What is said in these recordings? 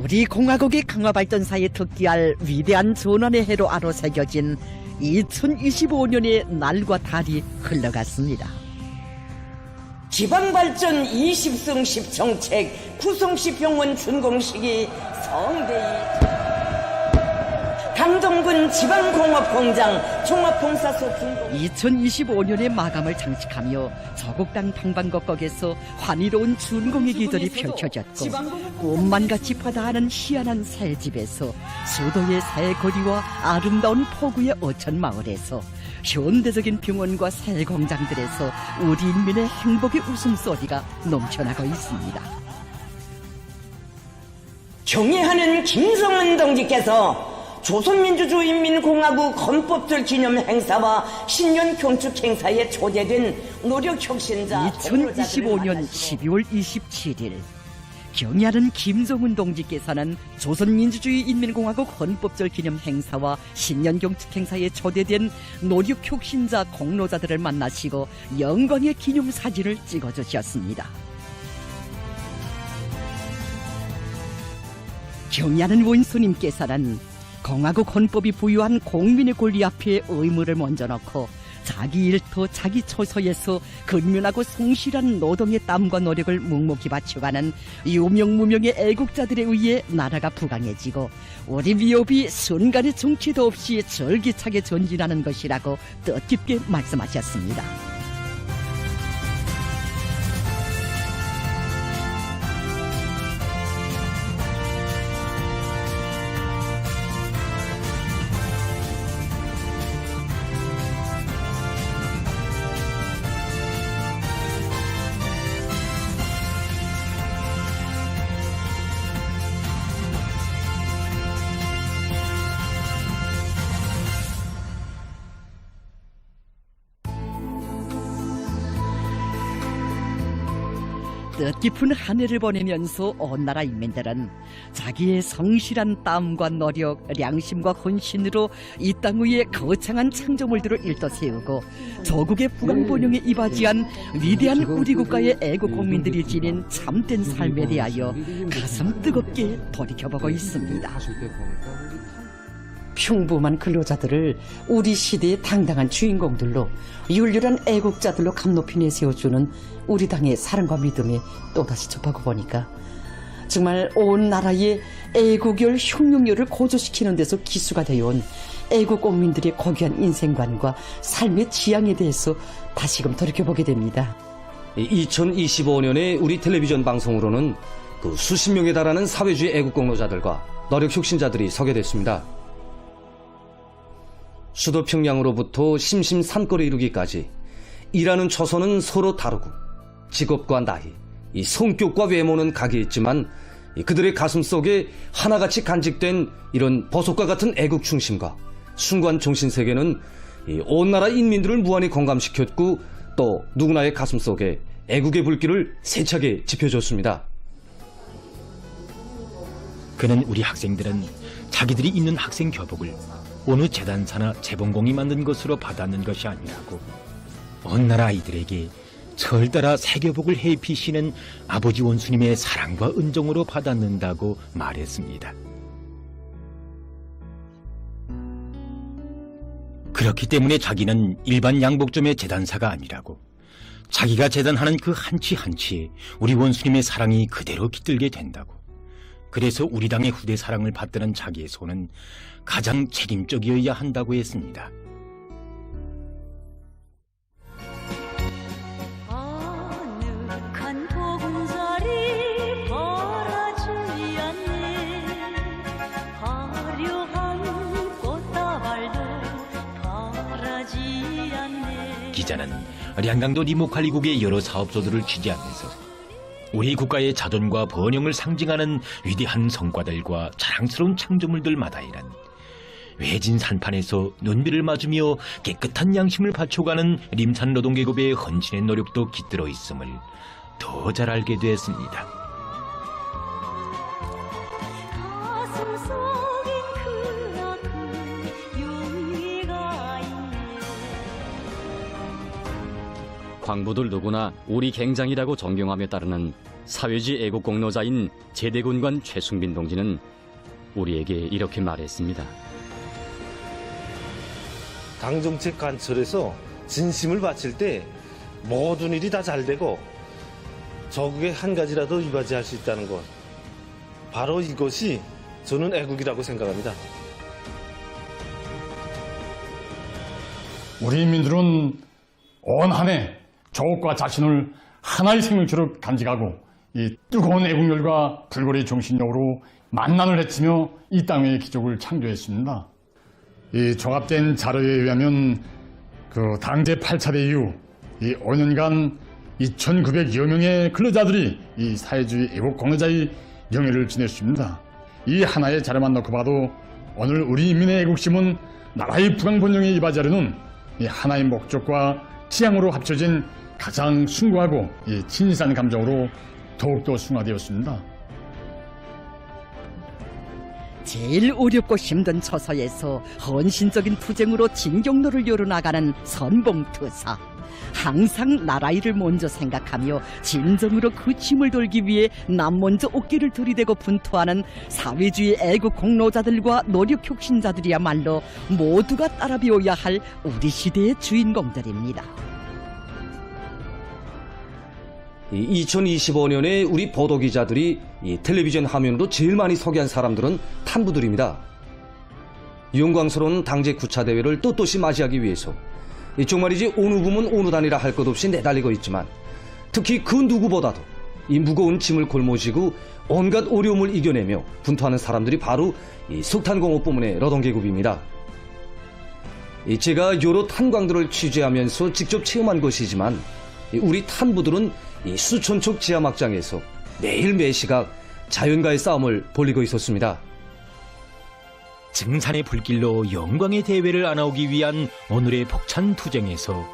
우리 공화국의 강화 발전사에 특기할 위대한 전환의 해로 아로 새겨진 2025년의 날과 달이 흘러갔습니다. 지방발전 20승 10정책 구성시 병원 준공식이 성대히 강동군 지방공업공장 종합봉사소 준공 2025년의 마감을 장식하며 저곡당 방방곡곡에서 환희로운 준공의 기절이 펼쳐졌고 꿈만같이 바다하는 희한한 새 집에서 수도의 새 거리와 아름다운 포구의 어천 마을에서 현대적인 병원과 새 공장들에서 우리 인민의 행복의 웃음소리가 넘쳐나고 있습니다. 경애하는 김성은 동지께서 조선민주주의인민공화국 헌법절 기념 행사와 신년 경축 행사에 초대된 노력혁신자 2025년 12월 27일 경애하는 김성은 동지께서는 조선민주주의인민공화국 헌법절 기념 행사와 신년 경축 행사에 초대된 노력혁신자 공로자들을 만나시고 영광의 기념사진을 찍어주셨습니다. 경애하는 원수님께서는 공화국 헌법이 부여한 국민의 권리 앞에 의무를 먼저 놓고 자기 일터 자기 처소에서 근면하고 성실한 노동의 땀과 노력을 묵묵히 바쳐가는 유명무명의 애국자들에 의해 나라가 부강해지고 우리 위협이 순간의 정체도 없이 절기차게 전진하는 것이라고 뜻깊게 말씀하셨습니다. 뜻깊은 한 해를 보내면서 온 나라 인민들은 자기의 성실한 땀과 노력, 양심과 헌신으로 이 땅 위에 거창한 창조물들을 일떠세우고 조국의 부강번영에 이바지한 위대한 우리 국가의 애국 국민들이 지닌 참된 삶에 대하여 가슴 뜨겁게 돌이켜보고 있습니다. 평범한 근로자들을 우리 시대의 당당한 주인공들로 율률한 애국자들로 감높이 내세워주는 우리 당의 사랑과 믿음에 또다시 접하고 보니까 정말 온 나라의 애국열 흉흉열을 고조시키는 데서 기수가 되어온 애국 국민들의 고귀한 인생관과 삶의 지향에 대해서 다시금 돌이켜보게 됩니다. 2025년에 우리 텔레비전 방송으로는 그 수십 명에 달하는 사회주의 애국 공로자들과 노력 혁신자들이 서게 됐습니다. 수도 평양으로부터 심심 산골에 이르기까지 일하는 처소는 서로 다르고 직업과 나이, 이 성격과 외모는 각이있지만 그들의 가슴 속에 하나같이 간직된 이런 보석과 같은 애국 중심과 순관 정신세계는 온 나라 인민들을 무한히 공감시켰고 또 누구나의 가슴 속에 애국의 불길을 세차게 지펴줬습니다. 그는 우리 학생들은 자기들이 입는 학생 교복을 어느 재단사나 재봉공이 만든 것으로 받았는 것이 아니라고 온 나라 아이들에게 철따라 새교복을 해입히시는 아버지 원수님의 사랑과 은종으로 받았는다고 말했습니다. 그렇기 때문에 자기는 일반 양복점의 재단사가 아니라고 자기가 재단하는 그 한치 한치에 우리 원수님의 사랑이 그대로 깃들게 된다고 그래서 우리 당의 후대 사랑을 받드는 자기의 손은 가장 책임적이어야 한다고 했습니다. 아늑한 보금자리 바라지 않네 화려한 꽃다발도 바라지 않네 기자는 량강도 리모칼리국의 여러 사업소들을 취재하면서 우리 국가의 자존과 번영을 상징하는 위대한 성과들과 자랑스러운 창조물들마다 일한 외진 산판에서 눈비를 맞으며 깨끗한 양심을 바쳐가는 림산 노동계급의 헌신의 노력도 깃들어 있음을 더 잘 알게 되었습니다. 가슴 속엔 크나큰 용기가 있네 광부들 누구나 우리 갱장이라고 존경하며 따르는 사회주의 애국 공로자인 제대군관 최승빈 동지는 우리에게 이렇게 말했습니다. 당정책 관철에서 진심을 바칠 때 모든 일이 다 잘 되고 적에게 한 가지라도 이바지할 수 있다는 것. 바로 이것이 저는 애국이라고 생각합니다. 우리 인민들은 온 한 해 조국과 자신을 하나의 생명체로 간직하고 이 뜨거운 애국열과 불굴의 정신력으로 만난을 헤치며 이 땅의 기적을 창조했습니다. 이 종합된 자료에 의하면 그 당제 8차대 이후 이 5년간 2,900여 명의 근로자들이 이 사회주의 애국 공로자의 영예를 지냈습니다. 이 하나의 자료만 놓고 봐도 오늘 우리 인민의 애국심은 나라의 부강본영에 이바지하려는 이 하나의 목적과 지향으로 합쳐진 가장 숭고하고 이 진실한 감정으로 더욱더 숭화되었습니다. 제일 어렵고 힘든 처소에서 헌신적인 투쟁으로 진경로를 열어나가는 선봉투사. 항상 나라 일을 먼저 생각하며 진정으로 그 짐을 돌기 위해 남 먼저 어깨를 들이대고 분투하는 사회주의 애국 공로자들과 노력 혁신자들이야말로 모두가 따라 배워야 할 우리 시대의 주인공들입니다. 2025년에 우리 보도기자들이 이 텔레비전 화면으로 제일 많이 소개한 사람들은 탄부들입니다. 영광스러운 당제 9차 대회를 떳떳이 맞이하기 위해서 정말이지 어느 부문 어느 단이라 할 것 없이 내달리고 있지만 특히 그 누구보다도 이 무거운 짐을 골모시고 온갖 어려움을 이겨내며 분투하는 사람들이 바로 이 석탄공업부문의 노동계급입니다. 제가 여러 탄광들을 취재하면서 직접 체험한 것이지만 우리 탄부들은 이 수천척 지하막장에서 매일 매시각 자연과의 싸움을 벌이고 있었습니다. 증산의 불길로 영광의 대회를 안아오기 위한 오늘의 벅찬 투쟁에서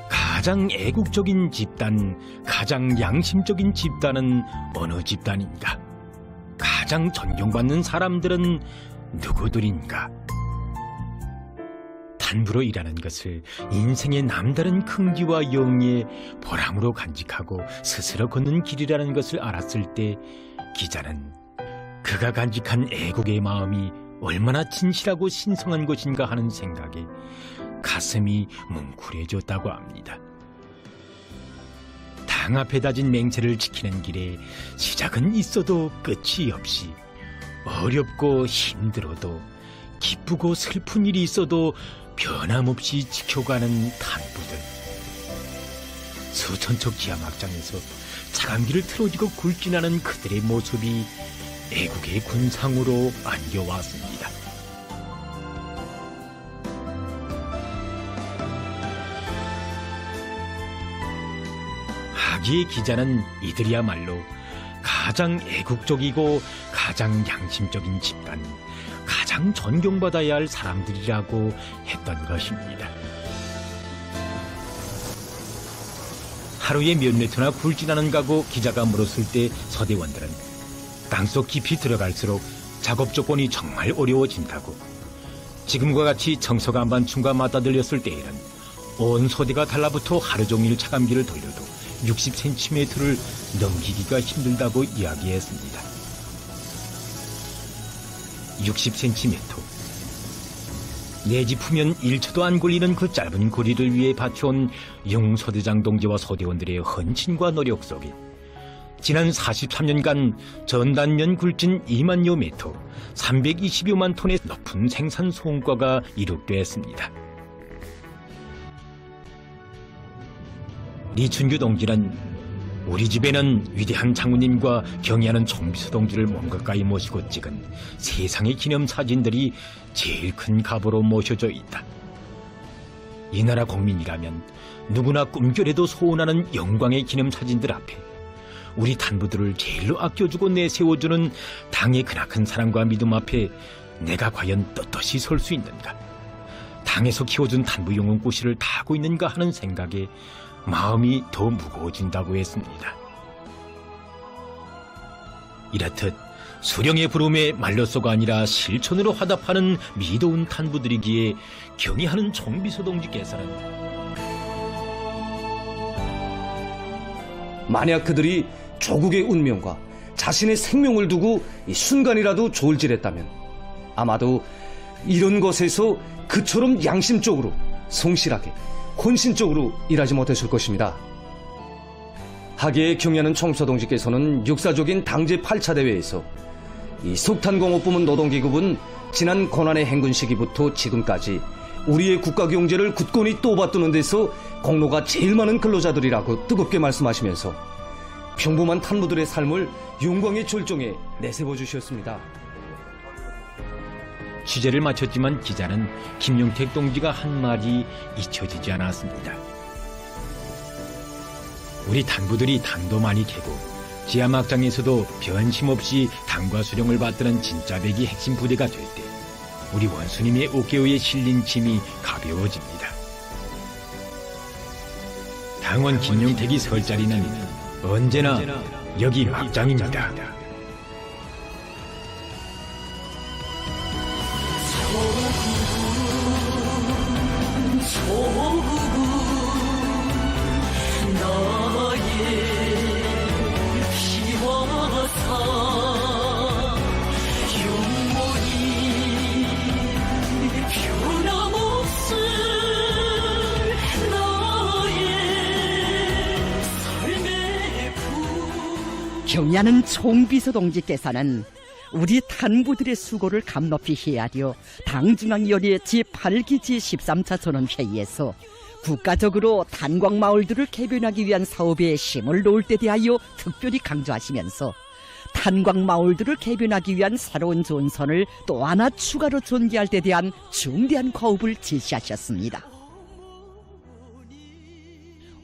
가장 애국적인 집단, 가장 양심적인 집단은 어느 집단인가? 가장 존경받는 사람들은 누구들인가? 탄부로 일하는 것을 인생의 남다른 긍지와 영예의 보람으로 간직하고 스스로 걷는 길이라는 것을 알았을 때 기자는 그가 간직한 애국의 마음이 얼마나 진실하고 신성한 것인가 하는 생각에 가슴이 뭉클해졌다고 합니다. 당 앞에 다진 맹세를 지키는 길에 시작은 있어도 끝이 없이 어렵고 힘들어도 기쁘고 슬픈 일이 있어도 변함없이 지켜가는 탄부들. 수천척 지하막장에서 차감기를 틀어지고 굴진하는 그들의 모습이 애국의 군상으로 안겨왔습니다. 하기의 기자는 이들이야말로 가장 애국적이고 가장 양심적인 집단, 가장 존경받아야 할 사람들이라고 했던 것입니다. 하루에 몇 리터나 굴진하는 가고 기자가 물었을 때 서대원들은 땅속 깊이 들어갈수록 작업 조건이 정말 어려워진다고, 지금과 같이 청소가 한반충과 맞닥뜨렸을 때에는 온 소대가 달라붙어 하루 종일 차감기를 돌려도 60cm를 넘기기가 힘들다고 이야기했습니다. 60cm. 내짚으면 1초도 안 걸리는 그 짧은 거리를 위해 바쳐온 영웅소대장 동지와 소대원들의 헌신과 노력 속에 지난 43년간 전단면 굴진 2만여 미터, 320여만 톤의 높은 생산 성과가 이룩됐습니다. 리춘규 동지는 우리 집에는 위대한 장군님과 경의하는 총비서 동지를 몸 가까이 모시고 찍은 세상의 기념사진들이 제일 큰 값으로 모셔져 있다. 이 나라 국민이라면 누구나 꿈결에도 소원하는 영광의 기념사진들 앞에 우리 탄부들을 제일로 아껴주고 내세워주는 당의 크나큰 사랑과 믿음 앞에 내가 과연 떳떳이 설 수 있는가? 당에서 키워준 탄부 영웅꽃이를 다 하고 있는가 하는 생각에 마음이 더 무거워진다고 했습니다. 이렇듯 수령의 부름에 말로서가 아니라 실천으로 화답하는 미도운 탄부들이기에 경의하는 총비서 동지께서는 만약 그들이 조국의 운명과 자신의 생명을 두고 이 순간이라도 조을질했다면 아마도 이런 것에서 그처럼 양심적으로, 성실하게, 헌신적으로 일하지 못했을 것입니다. 하계에 경애하는 청비서동지께서는 역사적인 당제 8차 대회에서 이 석탄공업부문 노동기급은 지난 고난의 행군 시기부터 지금까지 우리의 국가 경제를 굳건히 떠받드는 데서 공로가 제일 많은 근로자들이라고 뜨겁게 말씀하시면서 평범한 탄부들의 삶을 영광의 절정에 내세워 주셨습니다. 취재를 마쳤지만 기자는 김용택 동지가 한 말이 잊혀지지 않았습니다. 우리 당부들이 당도 많이 캐고 지하 막장에서도 변심없이 당과 수령을 받드는 진짜 백이 핵심 부대가 될 때 우리 원수님의 어깨위에 실린 짐이 가벼워집니다. 당원 김용택이 설 자리는 언제나 여기 막장입니다. 경애하는 총비서 동지께서는 우리 탄부들의 수고를 감높이 헤아려 당중앙위원회 제8기 제13차 전원회의에서 국가적으로 탄광마을들을 개변하기 위한 사업에 힘을 놓을 때 대하여 특별히 강조하시면서 탄광마을들을 개변하기 위한 새로운 전선을 또 하나 추가로 전개할 때 대한 중대한 과업을 제시하셨습니다.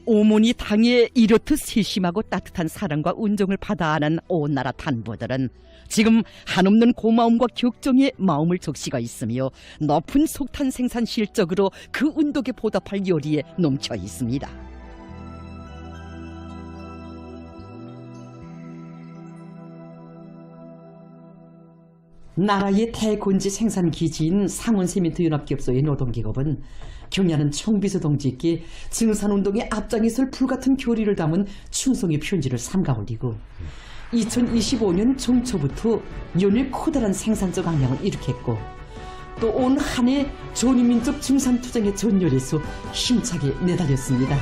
오모니 당에 이렇듯 세심하고 따뜻한 사랑과 운정을 받아하는 온 나라 탄부들은 지금 한없는 고마움과 격정에 마음을 적시가 있으며 높은 석탄 생산 실적으로 그 운덕에 보답할 열의에 넘쳐 있습니다. 나라의 대곤지 생산 기지인 상원세멘트연합기업소의 노동기업은 경애하는 총비서 동지께 증산운동의 앞장에 설 불같은 교리를 담은 충성의 편지를 삼가 올리고 2025년 정초부터 연일 커다란 생산적 악량을 일으켰고 또 온 한 해 전위민족 증산투쟁의 전열에서 힘차게 내달렸습니다.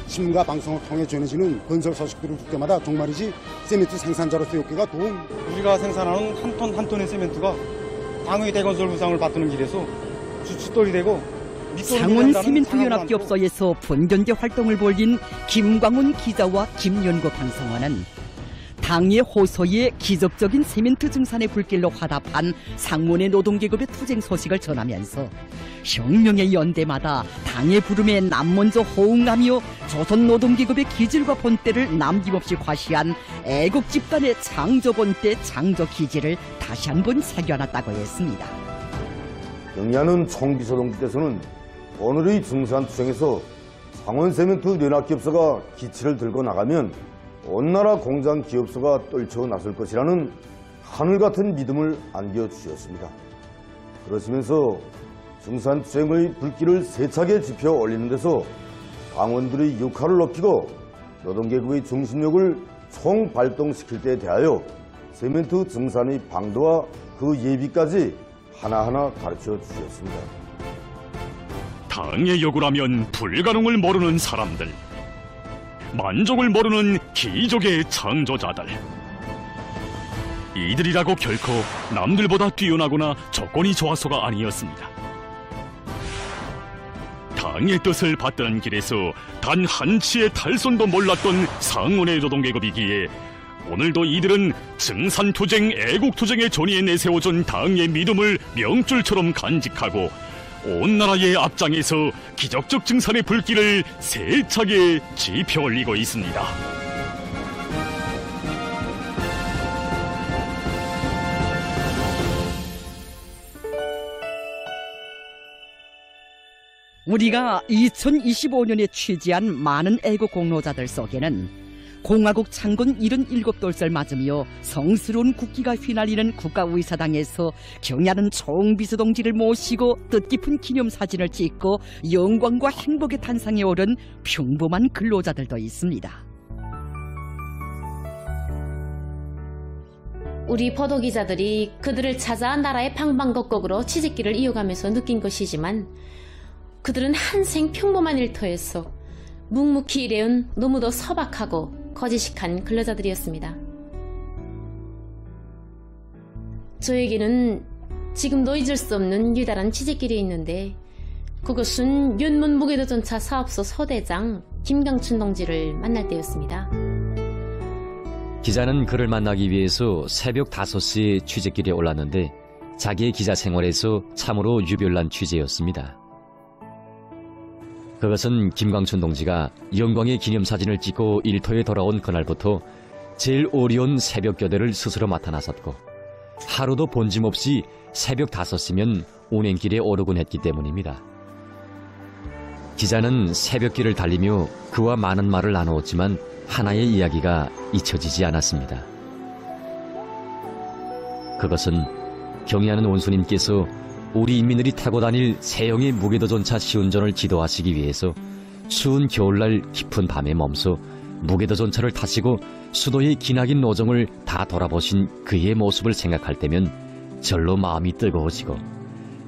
신문과 방송을 통해 전해지는 건설 소식들을 듣 때마다 정말이지 세멘트 생산자로서의 어깨가 동. 우리가 생산하는 한 톤 한 톤의 세멘트가 당의 대건설 부상을 받드는 길에서 주춧돌이 되고 상원세멘트연합기업소에서 본견제 활동을 벌인 김광훈 기자와 김연고 방송원은 당의 호소에 기적적인 세멘트 증산의 불길로 화답한 상원의 노동계급의 투쟁 소식을 전하면서 혁명의 연대마다 당의 부름에 남먼저 호응하며 조선 노동계급의 기질과 본때를 남김없이 과시한 애국 집단의 창조 본때 창조 기질을 다시 한번 새겨놨다고 했습니다. 경애하는 총비서 동지께서는 오늘의 증산투쟁에서 상원세멘트 연합기업소가 기치를 들고 나가면 온 나라 공장 기업소가 떨쳐 나설 것이라는 하늘같은 믿음을 안겨주셨습니다. 그러시면서 증산투쟁의 불길을 세차게 지펴 올리는 데서 당원들의 역할을 높이고 노동계급의 중심력을 총발동시킬 때에 대하여 세멘트 증산의 방도와 그 예비까지 하나하나 가르쳐 주셨습니다. 당의 요구라면 불가능을 모르는 사람들, 만족을 모르는 기적의 창조자들, 이들이라고 결코 남들보다 뛰어나거나 조건이 좋아서가 아니었습니다. 당의 뜻을 받드는 길에서 단 한치의 탈선도 몰랐던 상원의 노동계급이기에 오늘도 이들은 증산투쟁, 애국투쟁의 전위에 내세워준 당의 믿음을 명줄처럼 간직하고 온 나라의 앞장에서 기적적 증산의 불길을 세차게 지펴 올리고 있습니다. 우리가 2025년에 취재한 많은 애국 공로자들 속에는 공화국 창건 77돌설 맞으며 성스러운 국기가 휘날리는 국가의사당에서 경애하는 총비서 동지를 모시고 뜻깊은 기념사진을 찍고 영광과 행복의 탄상에 오른 평범한 근로자들도 있습니다. 우리 보도 기자들이 그들을 찾아 나라의 방방곡곡으로 취재길을 이어가면서 느낀 것이지만 그들은 한생 평범한 일터에서 묵묵히 일해온 너무도 소박하고 거지식한 근로자들이었습니다. 저에게는 지금도 잊을 수 없는 유달한 취재길이 있는데 그것은 윤문 무게도전차 사업소 소대장 김강춘 동지를 만날 때였습니다. 기자는 그를 만나기 위해서 새벽 5시에 취재길에 올랐는데 자기의 기자 생활에서 참으로 유별난 취재였습니다. 그것은 김광춘 동지가 영광의 기념사진을 찍고 일터에 돌아온 그날부터 제일 어려운 새벽 교대를 스스로 맡아 나섰고 하루도 본짐 없이 새벽 5시면 운행길에 오르곤 했기 때문입니다. 기자는 새벽길을 달리며 그와 많은 말을 나누었지만 하나의 이야기가 잊혀지지 않았습니다. 그것은 경의하는 원수님께서 우리 인민들이 타고 다닐 세형의 무게도전차 시운전을 지도하시기 위해서 추운 겨울날 깊은 밤에 멈춰 무게도전차를 타시고 수도의 기나긴 노정을 다 돌아보신 그의 모습을 생각할 때면 절로 마음이 뜨거워지고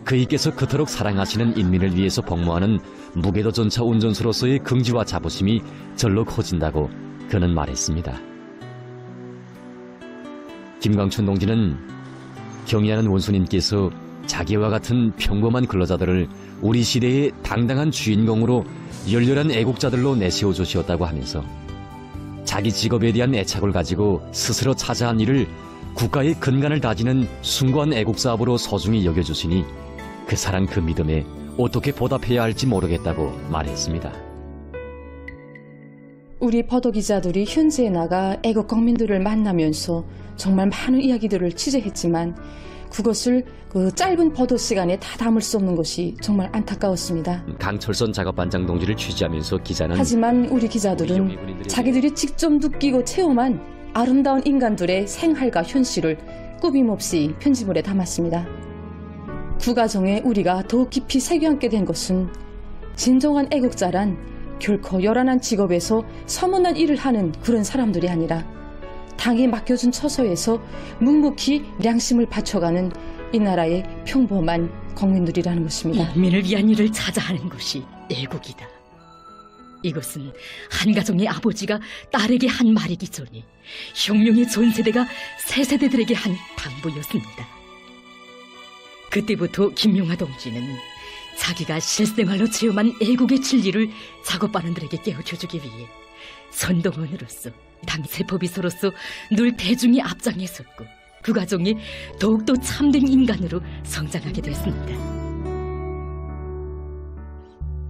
그이께서 그토록 사랑하시는 인민을 위해서 복무하는 무게도전차 운전수로서의 긍지와 자부심이 절로 커진다고 그는 말했습니다. 김광춘 동지는 경의하는 원수님께서 자기와 같은 평범한 근로자들을 우리 시대의 당당한 주인공으로 열렬한 애국자들로 내세워 주시었다고 하면서 자기 직업에 대한 애착을 가지고 스스로 찾아한 일을 국가의 근간을 다지는 숭고한 애국사업으로 소중히 여겨주시니 그 사랑 그 믿음에 어떻게 보답해야 할지 모르겠다고 말했습니다. 우리 보도 기자들이 현지에 나가 애국 국민들을 만나면서 정말 많은 이야기들을 취재했지만 그것을 그 짧은 보도 시간에 다 담을 수 없는 것이 정말 안타까웠습니다. 강철선 작업반장 동지를 취재하면서 기자는 하지만 우리 기자들은 자기들이 직접 느끼고 체험한 아름다운 인간들의 생활과 현실을 꾸밈없이 편집물에 담았습니다. 그 과정에 우리가 더 깊이 새겨앉게 된 것은 진정한 애국자란 결코 요란한 직업에서 서문난 일을 하는 그런 사람들이 아니라 당이 맡겨준 처소에서 묵묵히 양심을 바쳐가는 이 나라의 평범한 국민들이라는 것입니다. 인민을 위한 일을 찾아 하는 것이 애국이다. 이것은 한 가정의 아버지가 딸에게 한 말이기 전에 혁명의 전 세대가 새 세대들에게 한 당부였습니다. 그때부터 김용하 동지는 자기가 실생활로 체험한 애국의 진리를 작업반원들에게 깨우쳐주기 위해 선동원으로서 당 세포비서로서 늘 대중의 앞장에 섰고 그 과정에 더욱더 참된 인간으로 성장하게 됐습니다.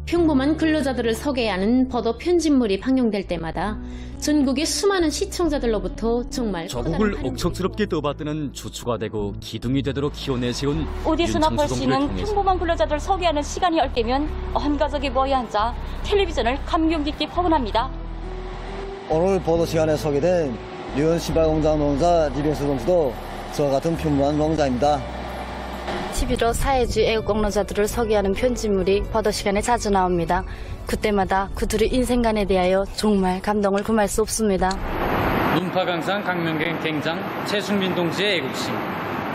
평범한 근로자들을 소개하는 보도 편집물이 방영될 때마다 전국의 수많은 시청자들로부터 정말 저국을 억척스럽게 떠받드는 주축가 되고 기둥이 되도록 키워내세운 오디수나펄 씨는 평범한 근로자들을 소개하는 시간이 얼때면 온 가족이 모여 앉아 텔레비전을 감격 깊게 포근합니다. 오늘 보도 시간에 소개된 류은 신발공장 노동자 리빙스 동지도 저와 같은 평범한 노동자입니다. TV로 사회주의 애국 공로자들을 소개하는 편집물이 보도 시간에 자주 나옵니다. 그때마다 그들의 인생관에 대하여 정말 감동을 금할 수 없습니다. 문파강산 강명경 갱장 최승민 동지의 애국심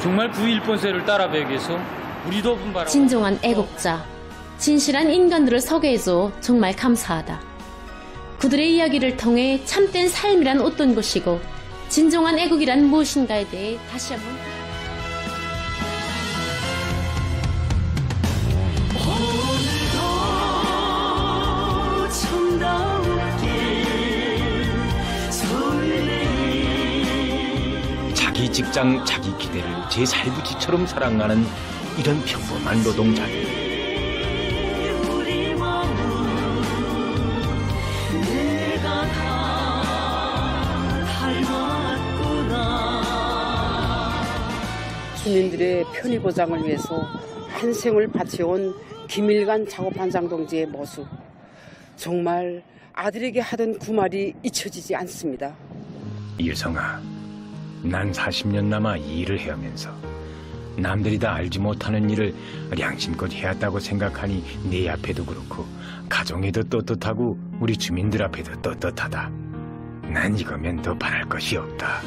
정말 그 일본세를 따라 배우기 위해서 우리도 분발하고 진정한 애국자, 진실한 인간들을 소개해줘 정말 감사하다. 그들의 이야기를 통해 참된 삶이란 어떤 것이고 진정한 애국이란 무엇인가에 대해 다시 한번 자기 직장, 자기 기대를 제 살부지처럼 사랑하는 이런 평범한 노동자들. 주민들의 편의 보장을 위해서 한 생을 바쳐온 김일관 작업반장 동지의 모습, 정말 아들에게 하던 그 말이 잊혀지지 않습니다. 유성아, 난 40년 남아 이 일을 해오면서 남들이 다 알지 못하는 일을 양심껏 해왔다고 생각하니 네 앞에도 그렇고 가정에도 떳떳하고 우리 주민들 앞에도 떳떳하다. 난 이거면 더 바랄 것이 없다.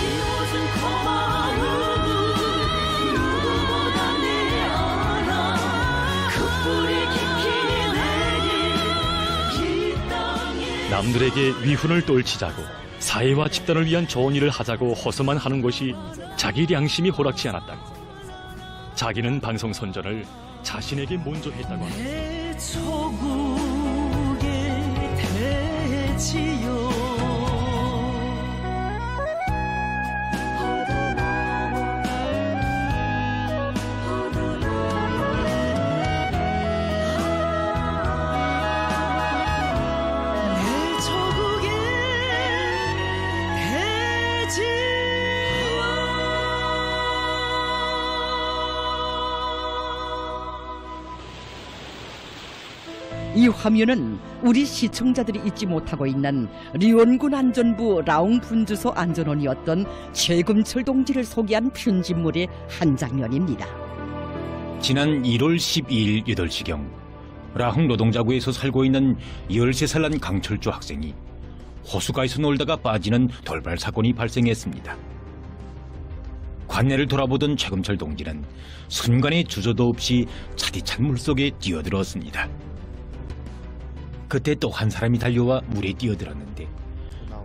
지워준 고마움 누구보다 내 알아 그 뿌리 깊이 내린 이 땅에 남들에게 위훈을 떨치자고 사회와 집단을 위한 좋은 일을 하자고 허서만 하는 것이 자기良심이 호락치 않았다고. 자기는 방송 선전을 자신에게 먼저 했다고 합니다. 내 조국의 대지요 내 조국의 대지요 이 화면은 우리 시청자들이 잊지 못하고 있는 리원군 안전부 라웅 분주소 안전원이었던 최금철 동지를 소개한 편집물의 한 장면입니다. 지난 1월 12일 8시경 라흥 노동자구에서 살고 있는 13살 난 강철주 학생이 호수가에서 놀다가 빠지는 돌발 사건이 발생했습니다. 관내를 돌아보던 최금철 동지는 순간의 주저도 없이 차디찬 물속에 뛰어들었습니다. 그때 또 한 사람이 달려와 물에 뛰어들었는데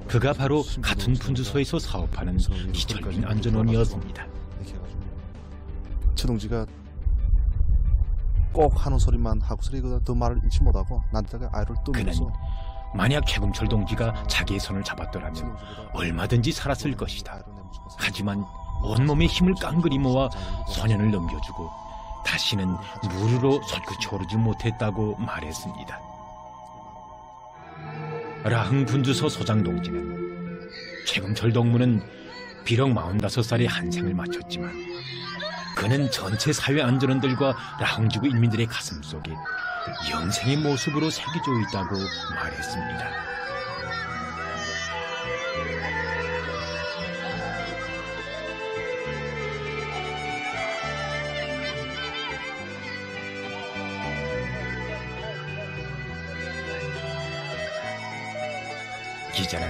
그가 바로 같은 분주소에서 사업하는 이철민 안전원이었습니다. 최 동지가 꼭 하는 소리만 하고 더 말을 잊지 못하고 난데다가 아이를 뜨면서 그는 만약 최금철 동지가 자기의 손을 잡았더라면 얼마든지 살았을 것이다. 하지만 온몸에 힘을 깡그리 모아 소년을 넘겨주고 다시는 물으로 손끝이 오르지 못했다고 말했습니다. 라흥 분주소 소장 동지는 최금철 동무는 비록 45살의 한 생을 마쳤지만 그는 전체 사회 안전원들과 라흥지구 인민들의 가슴 속에 영생의 모습으로 새겨져 있다고 말했습니다. 기자는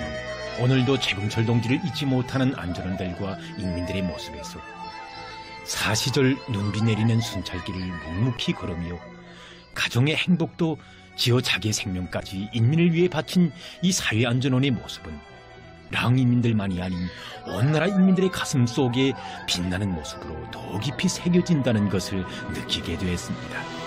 오늘도 최금철 동지를 잊지 못하는 안전원들과 인민들의 모습에서 사시절 눈비 내리는 순찰길을 묵묵히 걸으며 가정의 행복도 지어 자기의 생명까지 인민을 위해 바친 이 사회안전원의 모습은 라흥 인민들만이 아닌 온 나라 인민들의 가슴 속에 빛나는 모습으로 더 깊이 새겨진다는 것을 느끼게 되었습니다.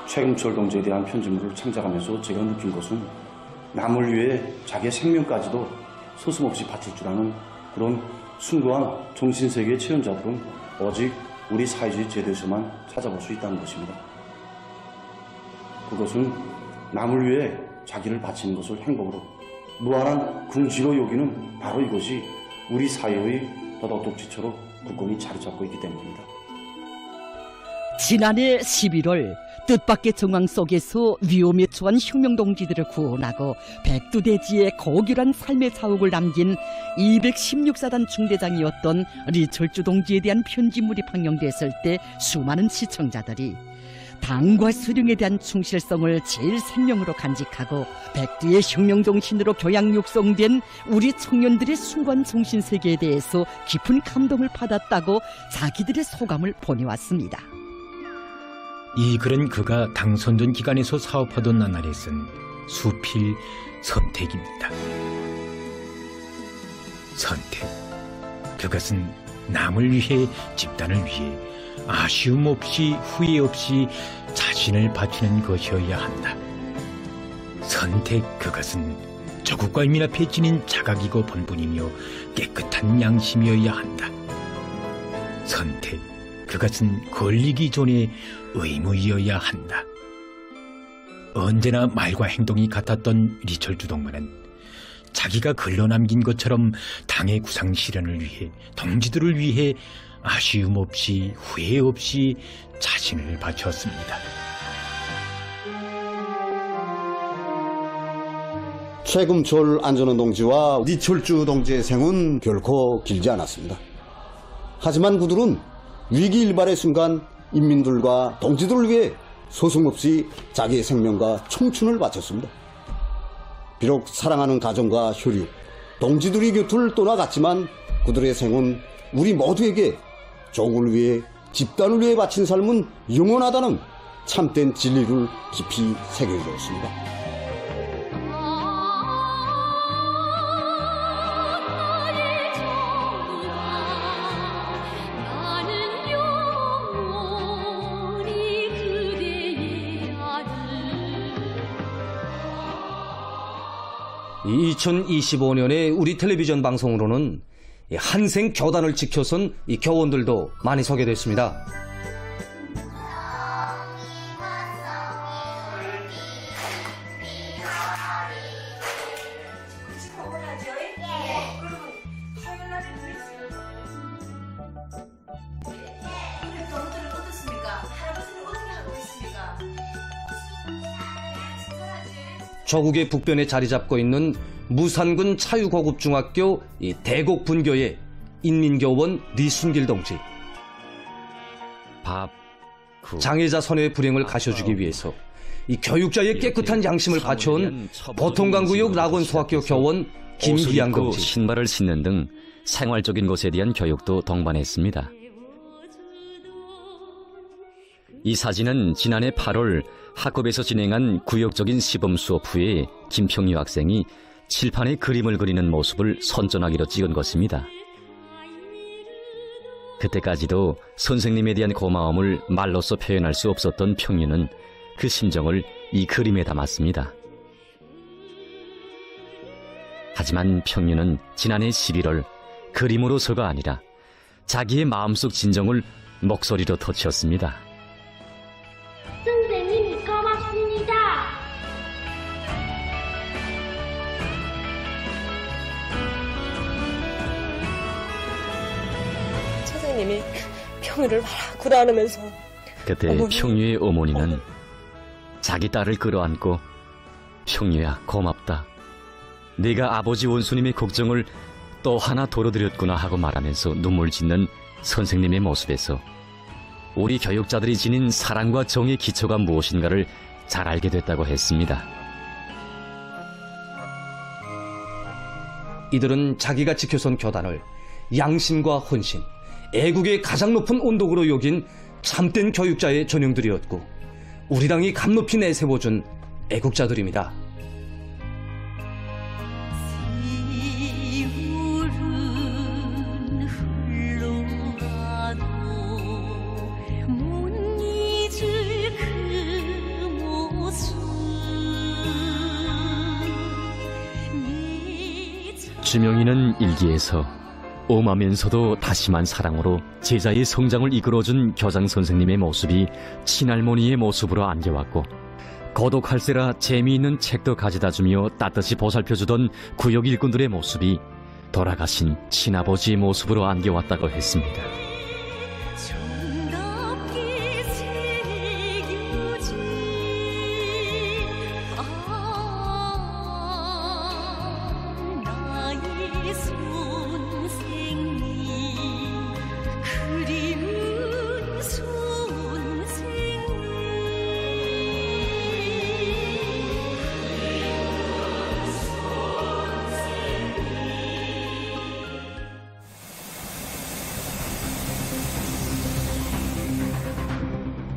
최금철 동지에 대한 편집물을 창작하면서 제가 느낀 것은 남을 위해 자기의 생명까지도 서슴없이 바칠 줄 아는 그런 숭고한 정신세계의 체험자들은 오직 우리 사회주의 제도에서만 찾아볼 수 있다는 것입니다. 그것은 남을 위해 자기를 바치는 것을 행복으로 무한한 긍지로 여기는 바로 이것이 우리 사회의 도덕독지처로 굳건히 자리 잡고 있기 때문입니다. 지난해 11월 뜻밖의 정황 속에서 위험에 처한 혁명동지들을 구원하고 백두대지에 고결한 삶의 자욱을 남긴 216사단 중대장이었던 리철주 동지에 대한 편집물이 방영됐을 때 수많은 시청자들이 당과 수령에 대한 충실성을 제일 생명으로 간직하고 백두의 혁명정신으로 교양 육성된 우리 청년들의 순간 정신세계에 대해서 깊은 감동을 받았다고 자기들의 소감을 보내왔습니다. 이 글은 그가 당선전 기간에서 사업하던 나날에 쓴 수필 선택입니다. 선택. 그것은 남을 위해 집단을 위해 아쉬움 없이 후회 없이 자신을 바치는 것이어야 한다. 선택. 그것은 조국과 인민 앞에 지닌 자각이고 본분이며 깨끗한 양심이어야 한다. 선택. 그것은 걸리기 전에 의무이어야 한다. 언제나 말과 행동이 같았던 리철주 동무는 자기가 글로 남긴 것처럼 당의 구상 실현을 위해 동지들을 위해 아쉬움 없이 후회 없이 자신을 바쳤습니다. 최금철 안전원 동지와 리철주 동지의 생은 결코 길지 않았습니다. 하지만 그들은 위기 일발의 순간 인민들과 동지들을 위해 소승없이 자기의 생명과 청춘을 바쳤습니다. 비록 사랑하는 가정과 혈육, 동지들이 곁을 떠나갔지만 그들의 생은 우리 모두에게 종을 위해 집단을 위해 바친 삶은 영원하다는 참된 진리를 깊이 새겨주었습니다. 이 2025년에 우리 텔레비전 방송으로는 한생 교단을 지켜선 이 교원들도 많이 소개됐습니다. 조국의 북변에 자리 잡고 있는 무산군 차유고급중학교 이 대곡분교의 인민교원 리순길 동지. 장애자 선의 불행을 가셔주기 위해서 이 교육자의 깨끗한 양심을 갖춰온 보통강구역 락원소학교 교원 김기양 동지. 신발을 신는 등 생활적인 것에 대한 교육도 동반했습니다. 이 사진은 지난해 8월 학급에서 진행한 구역적인 시범 수업 후에 김평유 학생이 칠판에 그림을 그리는 모습을 선전하기로 찍은 것입니다. 그때까지도 선생님에 대한 고마움을 말로써 표현할 수 없었던 평유는 그 심정을 이 그림에 담았습니다. 하지만 평유는 지난해 11월 그림으로서가 아니라 자기의 마음속 진정을 목소리로 터치었습니다. 선생님 고맙습니다. 선생님이 평유를 바라구라 하면서 그때 평유의 어머니는 자기 딸을 끌어안고 평유야 고맙다. 네가 아버지 원수님의 걱정을 또 하나 덜어드렸구나 하고 말하면서 눈물 짓는 선생님의 모습에서 우리 교육자들이 지닌 사랑과 정의 기초가 무엇인가를 잘 알게 됐다고 했습니다. 이들은 자기가 지켜선 교단을 양심과 헌신, 애국의 가장 높은 온도구로 여긴 참된 교육자의 전형들이었고 우리 당이 감높이 내세워준 애국자들입니다. 주명이는 일기에서 엄하면서도 다심한 사랑으로 제자의 성장을 이끌어준 교장 선생님의 모습이 친할머니의 모습으로 안겨왔고 고독할세라 재미있는 책도 가져다주며 따뜻이 보살펴주던 구역 일꾼들의 모습이 돌아가신 친아버지의 모습으로 안겨왔다고 했습니다.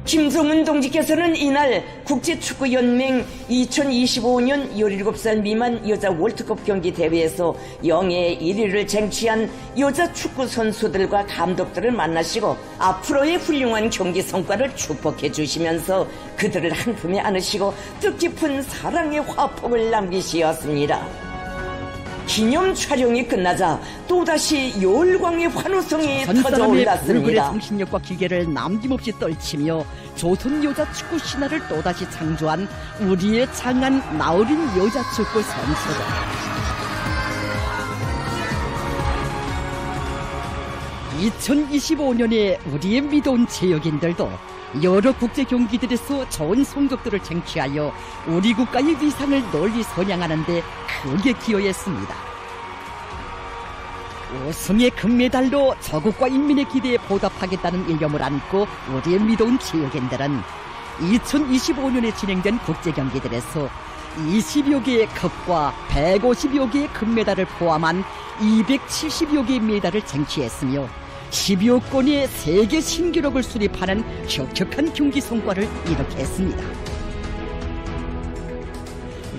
김성은 동지께서는 이날 국제축구연맹 2025년 17살 미만 여자 월드컵 경기 대회에서 영예의 1위를 쟁취한 여자 축구 선수들과 감독들을 만나시고 앞으로의 훌륭한 경기 성과를 축복해 주시면서 그들을 한 품에 안으시고 뜻깊은 사랑의 화폭을 남기시었습니다. 기념 촬영이 끝나자 또다시 열광의 환호성이 터져올랐습니다. 불굴의 정신력과 기계를 남김없이 떨치며 조선 여자 축구 신화를 또다시 창조한 우리의 장한 나어린 여자 축구 선수들. (2025년에) 우리의 믿어온 체육인들도 여러 국제 경기들에서 좋은 성적들을 쟁취하여 우리 국가의 위상을 널리 선양하는 데 크게 기여했습니다. 우승의 금메달로 저국과 인민의 기대에 보답하겠다는 일념을 안고 우리의 믿어온 체육인들은 2025년에 진행된 국제경기들에서 20여 개의 컵과 150여 개의 금메달을 포함한 270여 개의 메달을 쟁취했으며 10여 건의 세계 신기록을 수립하는 혁혁한 경기 성과를 이룩했습니다.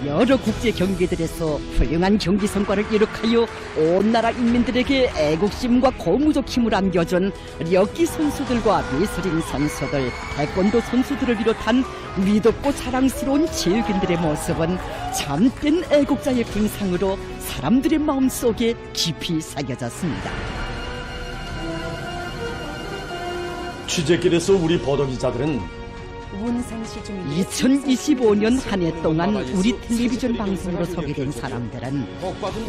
여러 국제 경기들에서 훌륭한 경기 성과를 이룩하여 온 나라 인민들에게 애국심과 고무적 힘을 안겨준 력기 선수들과 레슬링 선수들, 태권도 선수들을 비롯한 위덥고 자랑스러운 제육인들의 모습은 참된 애국자의 빙상으로 사람들의 마음속에 깊이 새겨졌습니다. 취재길에서 우리 버더기자들은 2025년 한 해 동안 우리 텔레비전 방송으로 소개된 사람들은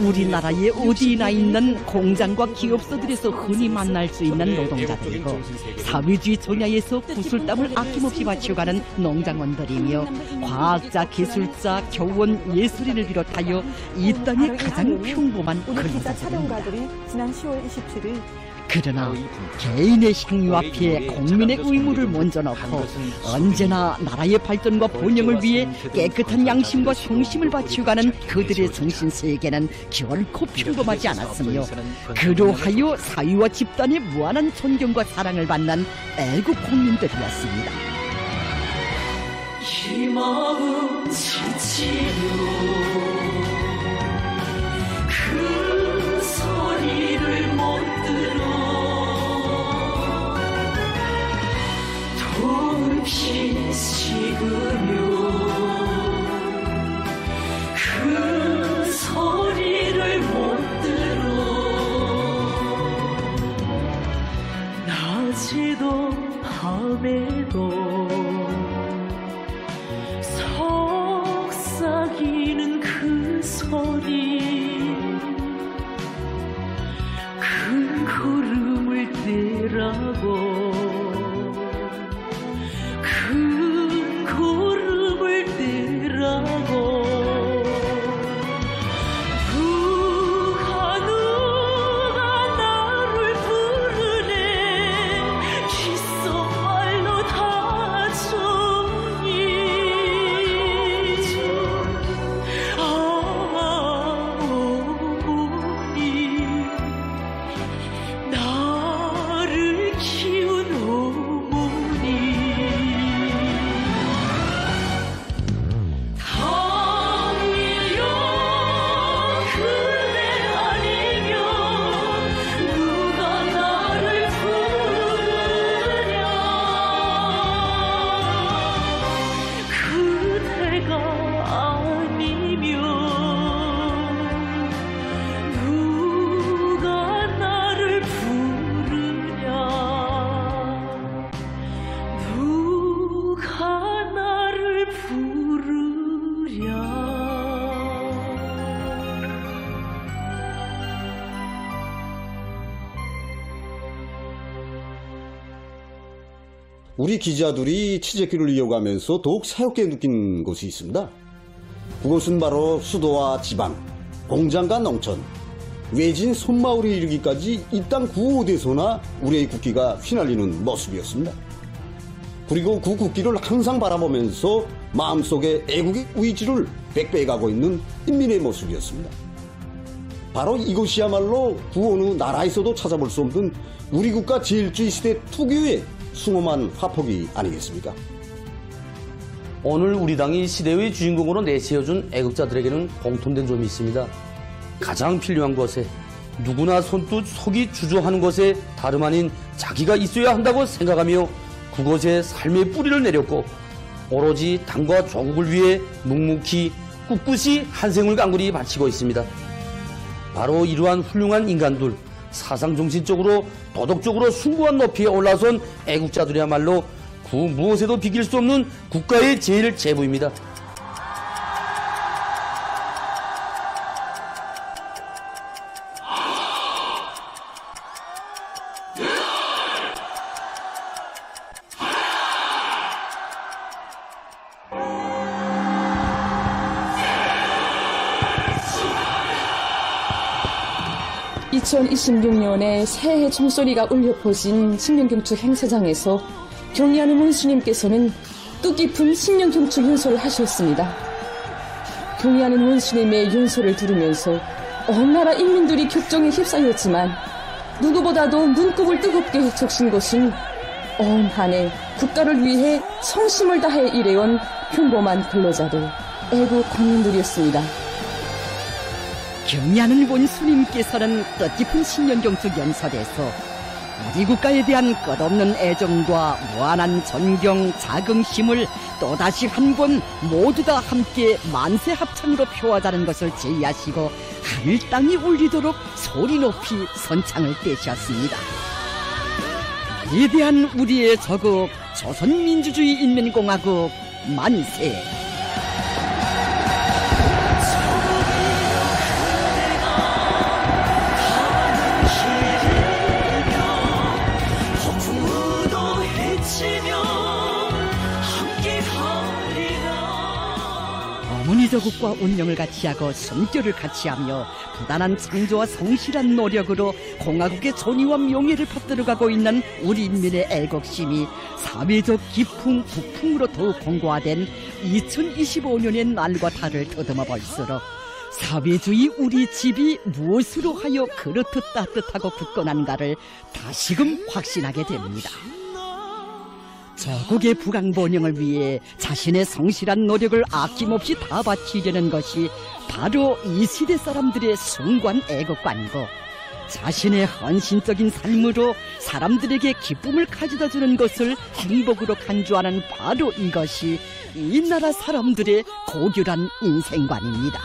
우리나라에 어디나 있는 공장과 기업소들에서 흔히 만날 수 있는 노동자들이고 사회주의 전야에서 구슬땀을 아낌없이 바쳐가는 농장원들이며 과학자, 기술자, 교원, 예술인을 비롯하여 이 땅의 가장 평범한 근로자들입니다. 지난 10월 27일 그러나 개인의 향유 앞에 국민의 의무를 먼저 놓고 언제나 나라의 발전과 번영을 위해 깨끗한 양심과 성심을 바치어가는 그들의 정신세계는 결코 평범하지 않았으며 그러하여 사회와 집단의 무한한 존경과 사랑을 받는 애국 국민들이었습니다. 이 마음 지치며 그 소리를 못 들어 동피 식으며 그 소리를 못 들어 낮에도 밤에도 속삭이는 그 소리 큰 구름을 떼라고 큰 구름을 떼라고 누가 나를 부르네 귓속말로 다정히 어머니 나를 키운 어머니 당일요 그대 아니면 누가 나를 부르냐 그대가 아니면 누가 나를 부르냐 누가 나를 부르랴 우리 기자들이 취재길을 이어가면서 더욱 새롭게 느낀 곳이 있습니다. 그곳은 바로 수도와 지방, 공장과 농촌, 외진 손마을에 이르기까지 이 땅 구호대소나 우리의 국기가 휘날리는 모습이었습니다. 그리고 그 국기를 항상 바라보면서 마음속에 애국의 의지를 백배해가고 있는 인민의 모습이었습니다. 바로 이것이야말로 그 어느 나라에서도 찾아볼 수 없는 우리 국가 제일주의 시대 특유의 숭엄한 화폭이 아니겠습니까? 오늘 우리 당이 시대의 주인공으로 내세워준 애국자들에게는 공통된 점이 있습니다. 가장 필요한 것에 누구나 손뜻 속이 주저하는 것에 다름 아닌 자기가 있어야 한다고 생각하며 그것에 삶의 뿌리를 내렸고 오로지 당과 조국을 위해 묵묵히 꿋꿋이 한 생을 강군히 바치고 있습니다. 바로 이러한 훌륭한 인간들, 사상정신적으로 도덕적으로 숭고한 높이에 올라선 애국자들이야말로 그 무엇에도 비길 수 없는 국가의 제일 제부입니다. (2026년에) 새해 총소리가 울려 퍼진 신명경축 행사장에서 경의하는 원수님께서는 뜻깊은 신년경축 연소를 하셨습니다. 경의하는 원수님의 연소를 들으면서 온 나라 인민들이 격정에 휩싸였지만 누구보다도 눈곱을 뜨겁게 적신 것은 온 한 해 국가를 위해 성심을 다해 일해온 평범한 근로자들, 애국 국민들이었습니다. 경의하는 원수님께서는 뜻깊은 신년경축 연설에서 우리 국가에 대한 끝없는 애정과 무한한 존경, 자긍심을 또다시 한 번 모두 다 함께 만세 합창으로 표하자는 것을 제의하시고 하늘 땅이 울리도록 소리 높이 선창을 떼셨습니다. 위대한 우리의 저국 조선민주주의인민공화국 만세. 어머니 저국과 운명을 같이하고 숨결을 같이하며 부단한 창조와 성실한 노력으로 공화국의 존의와 명예를 받들어가고 있는 우리 인민의 애국심이 사회적 기풍, 부풍으로 더욱 공고화된 2025년의 날과 달을 더듬어 볼수록 사회주의 우리 집이 무엇으로 하여 그렇듯 따뜻하고 굳건한가를 다시금 확신하게 됩니다. 저국의 부강번영을 위해 자신의 성실한 노력을 아낌없이 다 바치려는 것이 바로 이 시대 사람들의 숭고한 애국관이고, 자신의 헌신적인 삶으로 사람들에게 기쁨을 가져다주는 것을 행복으로 간주하는 바로 이것이 이 나라 사람들의 고결한 인생관입니다.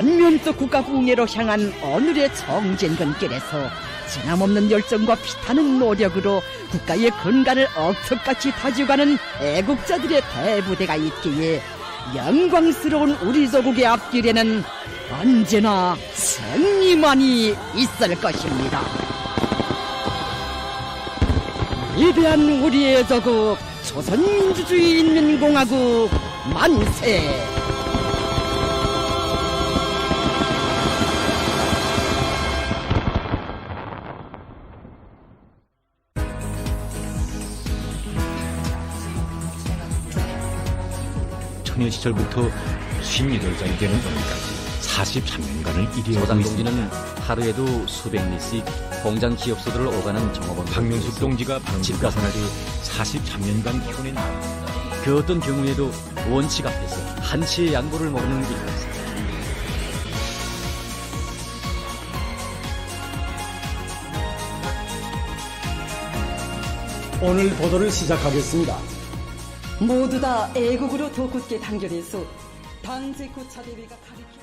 전면적 국가 부흥회로 향한 오늘의 정진근 길에서 지남없는 열정과 피타는 노력으로 국가의 근간을 억척같이 다져가는 애국자들의 대부대가 있기에 영광스러운 우리 조국의 앞길에는 언제나 승리만이 있을 것입니다. 위대한 우리의 조국 조선민주주의인민공화국 만세. 청년 시절부터 58살이 되는 오늘까지 43년간을 일해오고 조장동지는 있습니다. 하루에도 수백 리씩 공장 기업소들을 오가는 종업원 박명숙 동지가 집가생활이 43년간 키워낸 그 어떤 경우에도 원칙 앞에서 한치의 양보를 모르는 일이었습니다. 오늘 보도를 시작하겠습니다. 모두 다 애국으로 더 굳게 단결해서 당제코차 대회가 가리켜